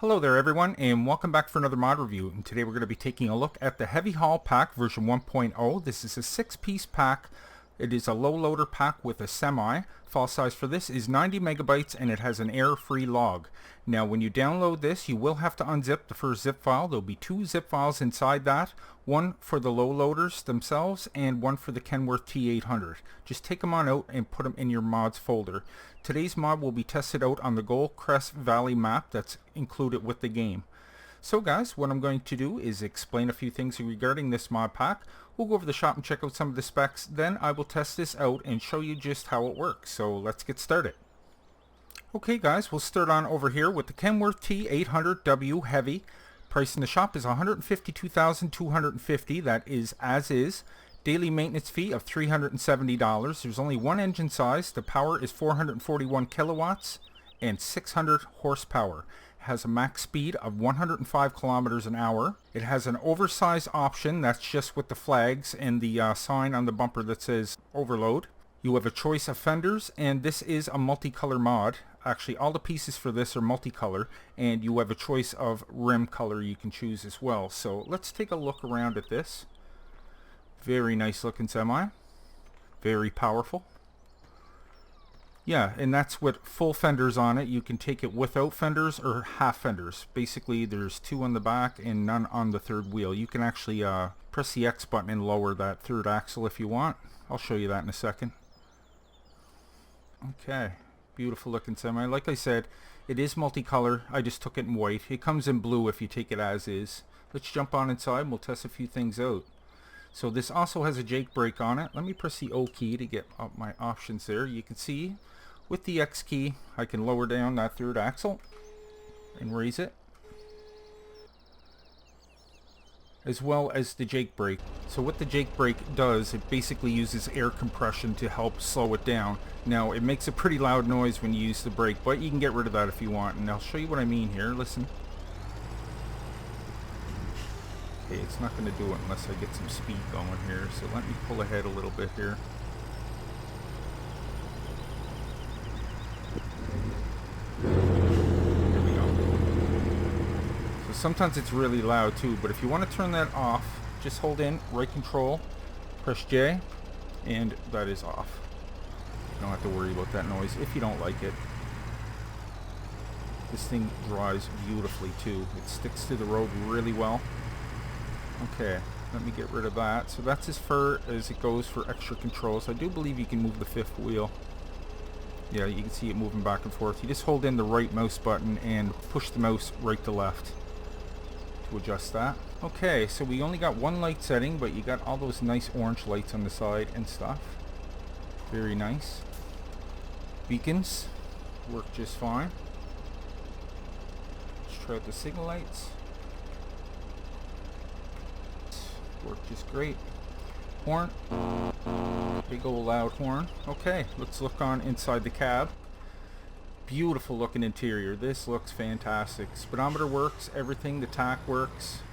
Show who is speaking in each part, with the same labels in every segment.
Speaker 1: Hello there everyone, and welcome back for another mod review. And today we're going to be taking a look at the Heavy Haul Pack version 1.0. This is a 6-piece pack. It is a low loader pack with a semi. File size for this is 90 megabytes and it has an error-free log. Now when you download this, you will have to unzip the first zip file. There'll be 2 zip files inside that. One for the low loaders themselves and one for the Kenworth T800. Just take them on out and put them in your mods folder. Today's mod will be tested out on the Gold Crest Valley map that's included with the game. So guys, what I'm going to do is explain a few things regarding this mod pack. We'll go over the shop and check out some of the specs. Then I will test this out and show you just how it works. So let's get started. Okay guys, we'll start on over here with the Kenworth T800W Heavy. Price in the shop is $152,250. That is as is. Daily maintenance fee of $370. There's only one engine size. The power is 441 kilowatts and 600 horsepower. Has a max speed of 105 kilometers an hour. It has an oversize option, that's just with the flags and the sign on the bumper that says overload. You have a choice of fenders, and this is a multicolor mod. Actually, all the pieces for this are multicolor, and you have a choice of rim color you can choose as well. So let's take a look around at this. Very nice looking semi. Very powerful. Yeah, and that's with full fenders on it. You can take it without fenders or half fenders. Basically, there's 2 on the back and none on the third wheel. You can actually press the X button and lower that third axle if you want. I'll show you that in a second. Okay, beautiful looking semi. Like I said, it is multicolor. I just took it in white. It comes in blue if you take it as is. Let's jump on inside and we'll test a few things out. So this also has a Jake brake on it. Let me press the O key to get up my options there. You can see with the X key, I can lower down that third axle and raise it, as well as the Jake brake. So what the Jake brake does, it basically uses air compression to help slow it down. Now it makes a pretty loud noise when you use the brake, but you can get rid of that if you want, and I'll show you what I mean here. Listen. Okay, it's not going to do it unless I get some speed going here, so let me pull ahead a little bit here. Sometimes it's really loud too, but if you want to turn that off, just hold in right control, press J, and that is off. You don't have to worry about that noise if you don't like it. This thing drives beautifully too. It sticks to the road really well. Okay, let me get rid of that. So that's as far as it goes for extra controls. I do believe you can move the 5th wheel. Yeah, you can see it moving back and forth. You just hold in the right mouse button and push the mouse right to left to adjust that. Okay, so we only got one light setting, but you got all those nice orange lights on the side and stuff. Very nice. Beacons work just fine. Let's try out the signal lights. Work just great. Horn. Big old loud horn. Okay, let's look on inside the cab. Beautiful looking interior. This looks fantastic. Speedometer works, everything. The tach works.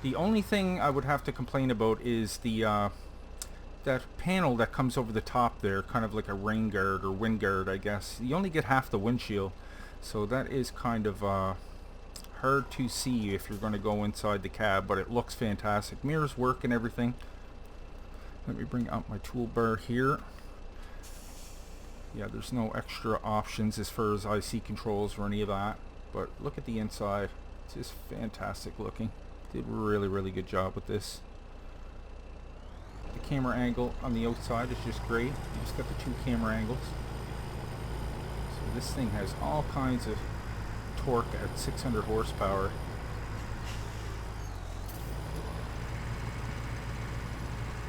Speaker 1: The only thing I would have to complain about is the that panel that comes over the top there, kind of like a rain guard or wind guard, I guess. You only get half the windshield, so that is kind of hard to see if you're going to go inside the cab, but it looks fantastic. Mirrors work and everything. Let me bring up my toolbar here. Yeah, there's no extra options as far as IC controls or any of that, but look at the inside. It's just fantastic looking. Did really, really good job with this. The camera angle on the outside is just great. You just got the 2 camera angles. So this thing has all kinds of torque at 600 horsepower.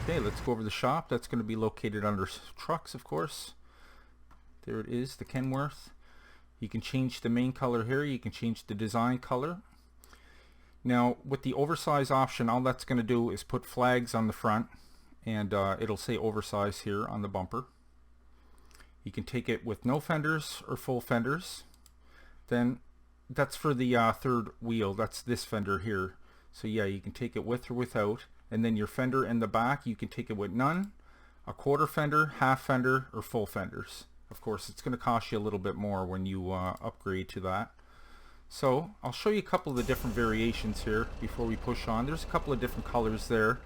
Speaker 1: Okay, let's go over the shop. That's going to be located under trucks, of course. There it is, the Kenworth. You can change the main color here. You can change the design color. Now, with the oversize option, all that's going to do is put flags on the front, and it'll say oversize here on the bumper. You can take it with no fenders or full fenders. Then that's for the third wheel. That's this fender here. So yeah, you can take it with or without. And then your fender in the back, you can take it with none, a quarter fender, half fender, or full fenders. Of course, it's going to cost you a little bit more when you upgrade to that. So I'll show you a couple of the different variations here before we push on. There's a couple of different colors there.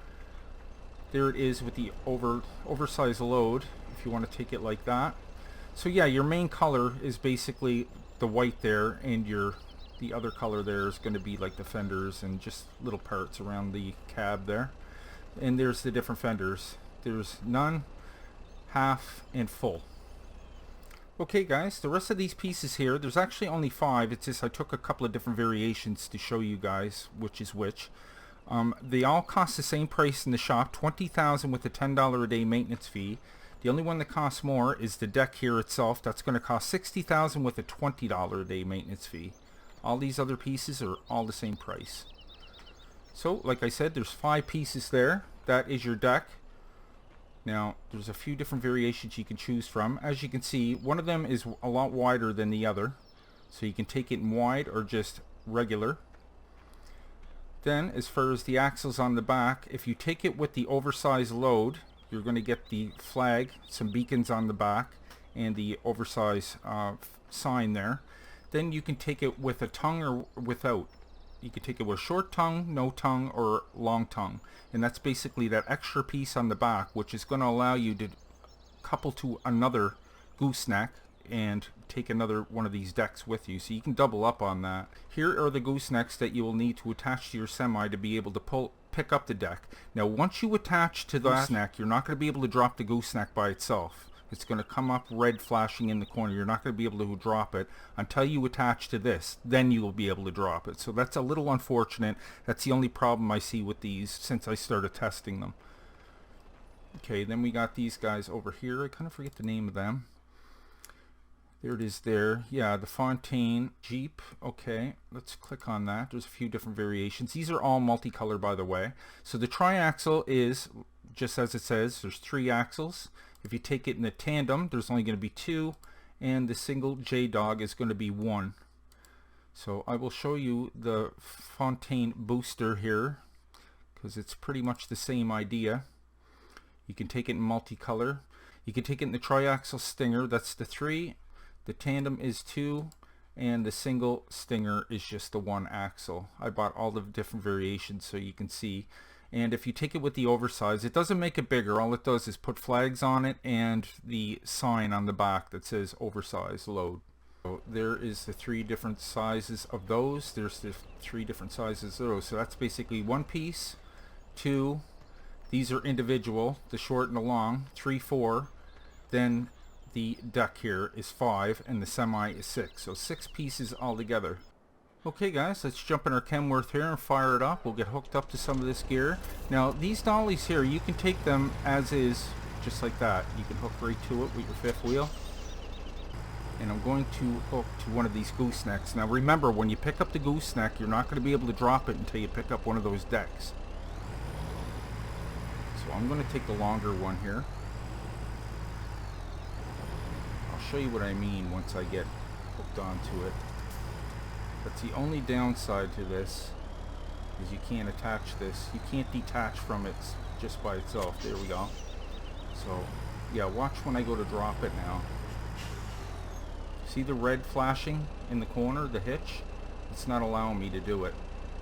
Speaker 1: There it is with the oversized load, if you want to take it like that. So yeah, your main color is basically the white there, and the other color there is going to be like the fenders and just little parts around the cab there. And there's the different fenders. There's none, half, and full. Okay guys, the rest of these pieces here, there's actually only 5. It's just I took a couple of different variations to show you guys which is which. They all cost the same price in the shop, $20,000 with a $10 a day maintenance fee. The only one that costs more is the deck here itself. That's going to cost $60,000 with a $20 a day maintenance fee. All these other pieces are all the same price. So, like I said, there's 5 pieces there. That is your deck. Now, there's a few different variations you can choose from. As you can see, one of them is a lot wider than the other. So you can take it in wide or just regular. Then, as far as the axles on the back, if you take it with the oversized load, you're going to get the flag, some beacons on the back, and the oversized sign there. Then you can take it with a tongue or without. You can take it with a short tongue, no tongue, or long tongue. And that's basically that extra piece on the back, which is going to allow you to couple to another gooseneck and take another one of these decks with you. So you can double up on that. Here are the goosenecks that you will need to attach to your semi to be able to pick up the deck. Now once you attach to the gooseneck, you're not going to be able to drop the gooseneck by itself. It's going to come up red flashing in the corner. You're not going to be able to drop it until you attach to this. Then you will be able to drop it. So that's a little unfortunate. That's the only problem I see with these since I started testing them. Okay, then we got these guys over here. I kind of forget the name of them. There it is there. Yeah, the Fontaine Jeep. Okay, let's click on that. There's a few different variations. These are all multicolor, by the way. So the triaxle is, just as it says, there's 3 axles. If you take it in the tandem, there's only going to be 2. And the single J-Dog is going to be 1. So I will show you the Fontaine booster here, because it's pretty much the same idea. You can take it in multicolor. You can take it in the triaxle stinger. That's the 3. The tandem is 2, and the single stinger is just the 1 axle. I bought all the different variations so you can see. And if you take it with the oversized, it doesn't make it bigger. All it does is put flags on it and the sign on the back that says oversized load. So there is the 3 different sizes of those. There's the 3 different sizes of those. So that's basically 1 piece, 2. These are individual, the short and the long, 3, 4. Then the deck here is 5 and the semi is 6. So 6 pieces altogether. Okay guys, let's jump in our Kenworth here and fire it up. We'll get hooked up to some of this gear. Now these dollies here, you can take them as is, just like that. You can hook right to it with your 5th wheel. And I'm going to hook to one of these goosenecks. Now remember, when you pick up the gooseneck, you're not going to be able to drop it until you pick up one of those decks. So I'm going to take the longer one here. I'll show you what I mean once I get hooked onto it. That's the only downside to this, is you can't attach this. You can't detach from it just by itself. There we go. So yeah, watch when I go to drop it now. See the red flashing in the corner, the hitch? It's not allowing me to do it.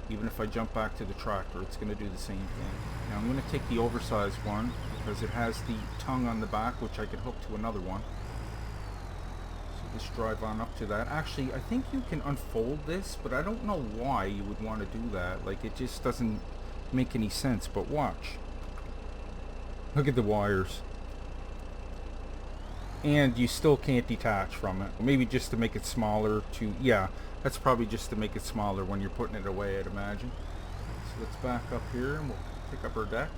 Speaker 1: Even if I jump back to the tractor, it's going to do the same thing. Now I'm going to take the oversized one because it has the tongue on the back, which I can hook to another one. So just drive on up to that. Actually, I think you can unfold this, but I don't know why you would want to do that. Like, it just doesn't make any sense, but watch. Look at the wires. And you still can't detach from it. Maybe just to make it smaller to, yeah, that's probably just to make it smaller when you're putting it away, I'd imagine. So let's back up here and we'll pick up our deck.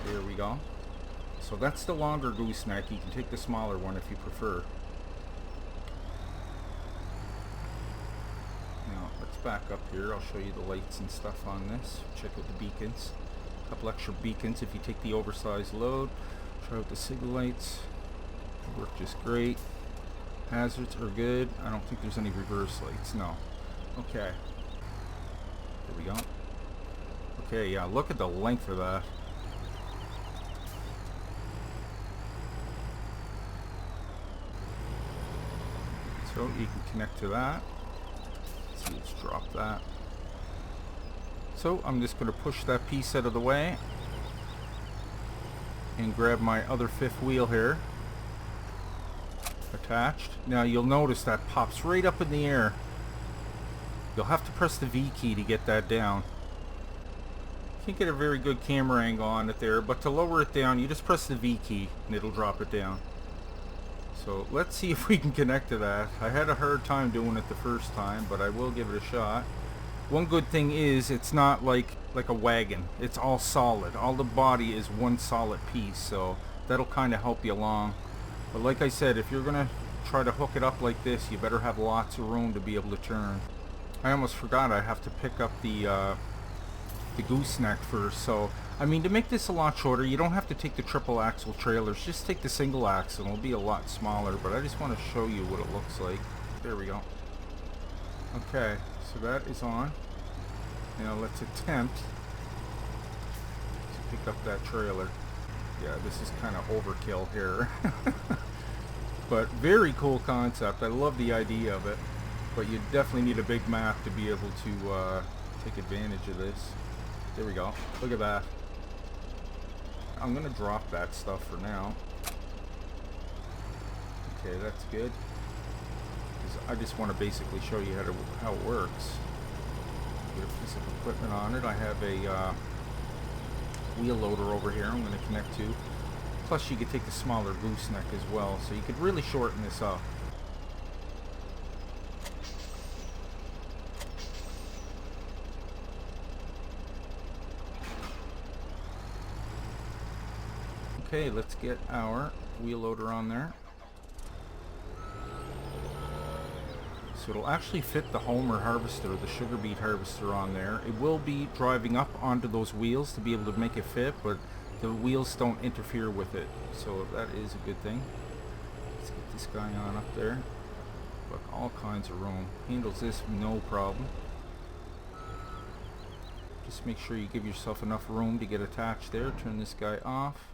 Speaker 1: There we go. So that's the longer gooseneck. You can take the smaller one if you prefer. Now let's back up here. I'll show you the lights and stuff on this. Check out the beacons. A couple extra beacons if you take the oversized load. Try out the signal lights. They work just great. Hazards are good. I don't think there's any reverse lights. No. Okay. There we go. Okay, yeah, look at the length of that. So you can connect to that. Let's Let's drop that. So I'm just going to push that piece out of the way and grab my other fifth wheel here. Attached. Now you'll notice that pops right up in the air. You'll have to press the V key to get that down. Can't get a very good camera angle on it there, but to lower it down you just press the V key and it'll drop it down. So let's see if we can connect to that. I had a hard time doing it the first time, but I will give it a shot. One good thing is it's not like a wagon. It's all solid. All the body is one solid piece, so that'll kind of help you along. But like I said, if you're gonna try to hook it up like this, you better have lots of room to be able to turn. I almost forgot I have to pick up the gooseneck first. So I mean, to make this a lot shorter, you don't have to take the triple axle trailers. Just take the single axle. It'll be a lot smaller, but I just want to show you what it looks like. There we go. Okay, so that is on. Now let's attempt to pick up that trailer. Yeah, this is kind of overkill here. But very cool concept. I love the idea of it. But you definitely need a big map to be able to take advantage of this. There we go. Look at that. I'm going to drop that stuff for now. Okay, that's good. I just want to basically show you how it works. Get a piece of equipment on it. I have a wheel loader over here I'm going to connect to. Plus you could take the smaller gooseneck as well, so you could really shorten this up. Okay, let's get our wheel loader on there. So it'll actually fit the Homer harvester, the sugar beet harvester on there. It will be driving up onto those wheels to be able to make it fit, but the wheels don't interfere with it. So that is a good thing. Let's get this guy on up there. Look, all kinds of room. Handles this no problem. Just make sure you give yourself enough room to get attached there. Turn this guy off.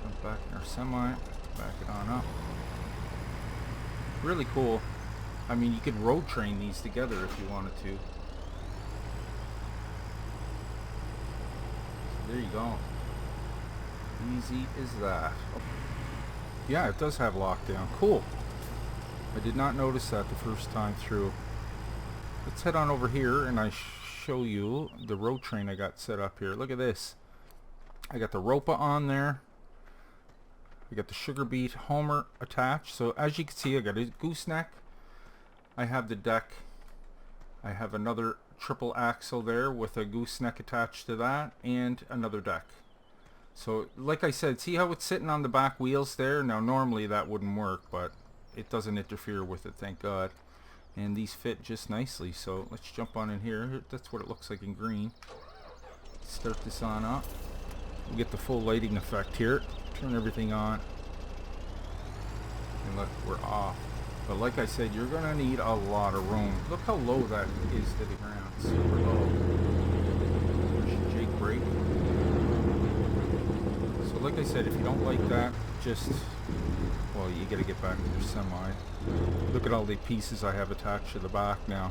Speaker 1: Jump back in our semi. Back it on up. Really cool. I mean, you could road train these together if you wanted to. So there you go. Easy as that. Oh. Yeah, it does have lockdown. Cool. I did not notice that the first time through. Let's head on over here and I show you the road train I got set up here. Look at this. I got the Ropa on there. I got the sugar beet Homer attached. So as you can see, I got a gooseneck. I have the deck. I have another triple axle there with a gooseneck attached to that and another deck. So like I said, see how it's sitting on the back wheels there? Now normally that wouldn't work, but it doesn't interfere with it, thank God. And these fit just nicely. So let's jump on in here. That's what it looks like in green. Start this on up. We'll get the full lighting effect here. Turn everything on. And look, we're off. But like I said, you're going to need a lot of room. Look how low that is to the ground. Super low. There's Jake brake. So like I said, if you don't like that, just, well, you got to get back to your semi. Look at all the pieces I have attached to the back now.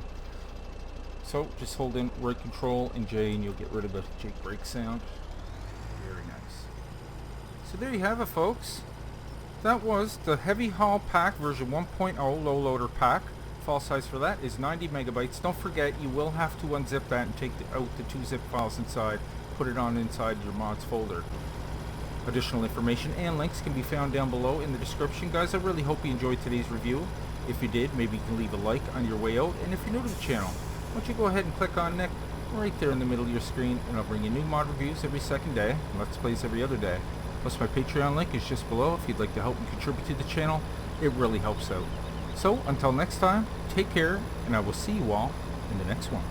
Speaker 1: So just hold in right control and J and you'll get rid of the Jake brake sound. Very nice. So there you have it, folks. That was the Heavy Haul Pack version 1.0 low loader pack. File size for that is 90 megabytes. Don't forget, you will have to unzip that and take out the 2 zip files inside. Put it on inside your mods folder. Additional information and links can be found down below in the description. Guys, I really hope you enjoyed today's review. If you did, maybe you can leave a like on your way out. And if you're new to the channel, why don't you go ahead and click on Nick right there in the middle of your screen, and I'll bring you new mod reviews every second day and Let's Plays every other day. Plus my Patreon link is just below if you'd like to help and contribute to the channel. It really helps out. So until next time, take care, and I will see you all in the next one.